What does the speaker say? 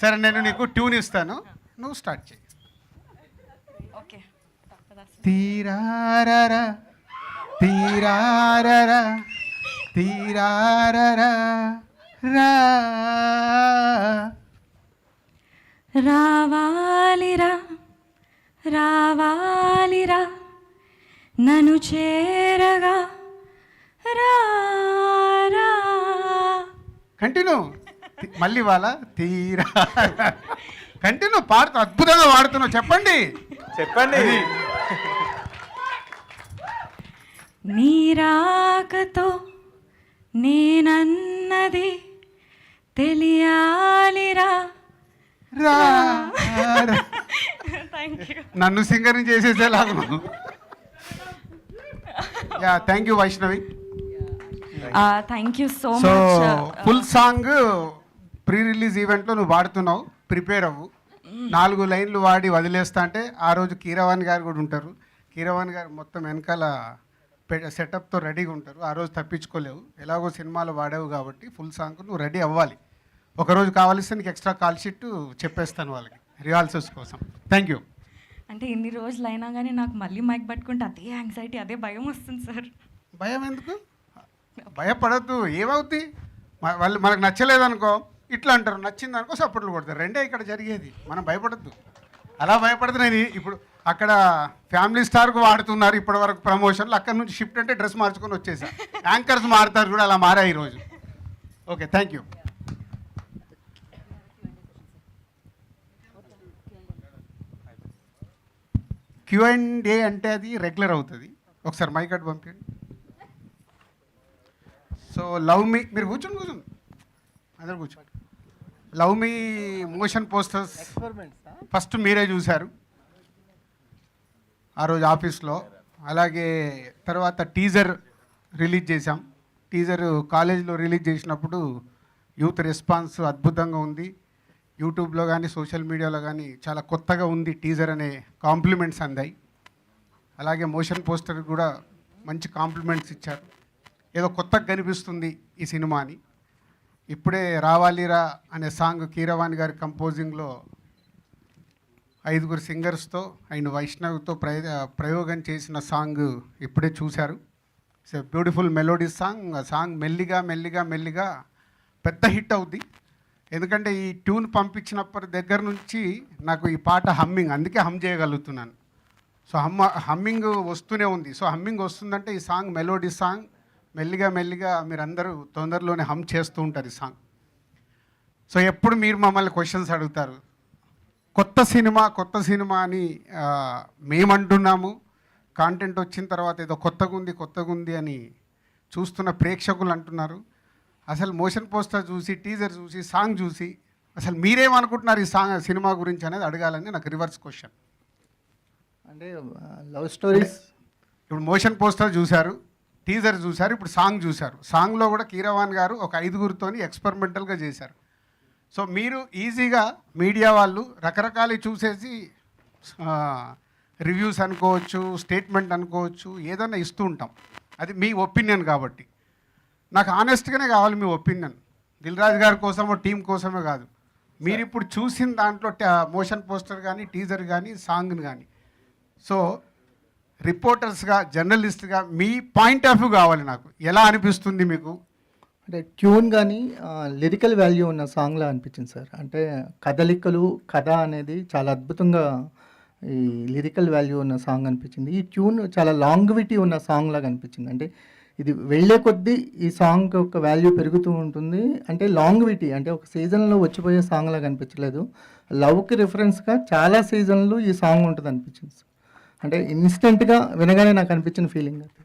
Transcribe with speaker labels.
Speaker 1: సరే నేను నీకు ట్యూన్ ఇస్తాను, నువ్వు స్టార్ట్ చేయి.
Speaker 2: ఓకే.
Speaker 1: తీరారరా తీరారరా తీరారరా రా
Speaker 2: రావాలిరా రావాలిరా నన్ను చేరగా రా రా.
Speaker 1: కంటిన్యూ, మళ్ళీ వాళ్ళ తీరా కంటిన్యూ పాడుతూ అద్భుతంగా వాడుతున్నావు. చెప్పండి
Speaker 3: చెప్పండి.
Speaker 2: నీరాకతో నేనన్నది తెలియాలిరా.
Speaker 1: రా రా.
Speaker 2: Thank you.
Speaker 1: నన్ను సింగర్ని చేసేసేలాగా. Yeah, thank you Vaishnavi.
Speaker 2: Thank you so
Speaker 1: so
Speaker 2: much.
Speaker 1: Full song pre release ఈవెంట్లో నువ్వు వాడుతున్నావు, ప్రిపేర్ అవ్వు. 4 లైన్లు వాడి వదిలేస్తా అంటే ఆ రోజు కీరవాణి గారు కూడా ఉంటారు. కీరవాణి గారు మొత్తం వెనకాల సెటప్తో రెడీగా ఉంటారు. ఆ రోజు తప్పించుకోలేవు, ఎలాగో సినిమాలో వాడావు కాబట్టి ఫుల్ సాంగ్ నువ్వు రెడీ అవ్వాలి. ఒకరోజు కావాల్సి నీకు ఎక్స్ట్రా కాల్ షీట్ చెప్పేస్తాను వాళ్ళకి రిహార్సల్స్ కోసం. Thank you.
Speaker 2: అంటే ఇన్ని రోజులు అయినా కానీ నాకు మళ్ళీ మైక్ పట్టుకుంటే అదే యాంగ్జైటీ, అదే భయం వస్తుంది సార్.
Speaker 1: భయం ఎందుకు? భయపడద్దు. ఏమవుద్ది? వాళ్ళు మనకు నచ్చలేదనుకో ఇట్లా అంటారు, నచ్చింది అనుకో సపోర్ట్లు కొడతారు. రెండే ఇక్కడ జరిగేది. మనం భయపడద్దు. అలా భయపడదు. నేను ఇప్పుడు అక్కడ ఫ్యామిలీ స్టార్కు వాడుతున్నారు ఇప్పటి వరకు ప్రమోషన్లు, అక్కడ నుంచి షిఫ్ట్ అంటే డ్రెస్ మార్చుకొని వచ్చేసా. యాంకర్స్ మారుతారు కూడా, అలా మారా ఈరోజు. Okay, thank you. Q&A అంటే అది రెగ్యులర్ అవుతుంది. ఒకసారి మైక్ అటు పంపించండి. సో లవ్ మీ, మీరు కూర్చోండి అందరు కూర్చోండి. లవ్ మీ మోషన్ పోస్టర్స్ ఫస్ట్ మీరే చూశారు ఆ రోజు ఆఫీస్లో. అలాగే తర్వాత టీజర్ రిలీజ్ చేశాం. టీజర్ కాలేజీలో రిలీజ్ చేసినప్పుడు యూత్ రెస్పాన్స్ అద్భుతంగా ఉంది. యూట్యూబ్లో కానీ సోషల్ మీడియాలో కానీ చాలా కొత్తగా ఉంది టీజర్ అనే కాంప్లిమెంట్స్ అందాయి. అలాగే మోషన్ పోస్టర్ కూడా మంచి కాంప్లిమెంట్స్ ఇచ్చారు. ఏదో కొత్తగా కనిపిస్తుంది ఈ సినిమా అని. ఇప్పుడే రావాలిరా అనే సాంగ్ కీరవాణి గారి కంపోజింగ్లో 5 సింగర్స్తో అండ్ వైష్ణవ్తో ప్రయోగం చేసిన సాంగ్ ఇప్పుడే చూశారు. It's a beautiful melody song. ఆ సాంగ్ మెల్లిగా మెల్లిగా మెల్లిగా పెద్ద హిట్ అవుద్ది. ఎందుకంటే ఈ ట్యూన్ పంపించినప్పటి దగ్గర నుంచి నాకు ఈ పాట హమ్మింగ్, అందుకే హమ్ చేయగలుగుతున్నాను. సో హమ్మింగ్ వస్తూనే ఉంది. సో హమ్మింగ్ వస్తుందంటే ఈ సాంగ్ మెలోడీ సాంగ్. మెల్లిగా మెల్లిగా మీరందరూ తొందరలోనే హమ్ చేస్తూ ఉంటారు ఈ సాంగ్. సో ఎప్పుడు మీరు మమ్మల్ని క్వశ్చన్స్ అడుగుతారు, కొత్త సినిమా అని మేమంటున్నాము. కాంటెంట్ వచ్చిన తర్వాత ఏదో కొత్తగా ఉంది అని చూస్తున్న ప్రేక్షకులు అంటున్నారు. అసలు మోషన్ పోస్టర్ చూసి, టీజర్ చూసి, సాంగ్ చూసి అసలు మీరేమనుకుంటున్నారు ఈ సినిమా గురించి అనేది అడగాలని నాకు రివర్స్ క్వశ్చన్.
Speaker 4: అంటే లవ్ స్టోరీస్,
Speaker 1: ఇప్పుడు మోషన్ పోస్టర్ చూశారు, టీజర్ చూశారు, ఇప్పుడు సాంగ్ చూశారు. సాంగ్లో కూడా కీరవాణి గారు ఒక 5 ఎక్స్పెరిమెంటల్గా చేశారు. సో మీరు ఈజీగా మీడియా వాళ్ళు రకరకాలు చూసేసి రివ్యూస్ అనుకోవచ్చు, స్టేట్మెంట్ అనుకోవచ్చు, ఏదైనా ఇస్తూ ఉంటాం. అది మీ ఒపీనియన్ కాబట్టి నాకు ఆనెస్ట్గానే కావాలి మీ ఒపీనియన్. దిల్ రాజు గారి కోసమో టీం కోసమే కాదు. మీరు ఇప్పుడు చూసిన దాంట్లో మోషన్ పోస్టర్ కానీ, టీజర్ కానీ, సాంగ్ని కానీ, సో రిపోర్టర్స్గా, జర్నలిస్ట్గా మీ పాయింట్ ఆఫ్ వ్యూ కావాలి నాకు. ఎలా అనిపిస్తుంది మీకు?
Speaker 4: అంటే ట్యూన్ కానీ లిరికల్ వాల్యూ ఉన్న సాంగ్లా అనిపించింది సార్. అంటే కదలికలు, కథ అనేది చాలా అద్భుతంగా ఈ లిరికల్ వాల్యూ ఉన్న సాంగ్ అనిపించింది. ఈ ట్యూన్ చాలా లాంగ్విటీ ఉన్న సాంగ్ లాగా అనిపించింది. అంటే ఇది వెళ్ళే కొద్దీ ఈ సాంగ్ యొక్క వాల్యూ పెరుగుతూ ఉంటుంది. అంటే లాంగ్విటీ, అంటే ఒక సీజన్లో వచ్చిపోయే సాంగ్ లాగా అనిపించలేదు. లవ్కి రిఫరెన్స్గా చాలా సీజన్లు ఈ సాంగ్ ఉంటుంది అనిపించింది. అంటే ఇన్స్టెంట్గా వినగానే నాకు అనిపించిన ఫీలింగ్ అది.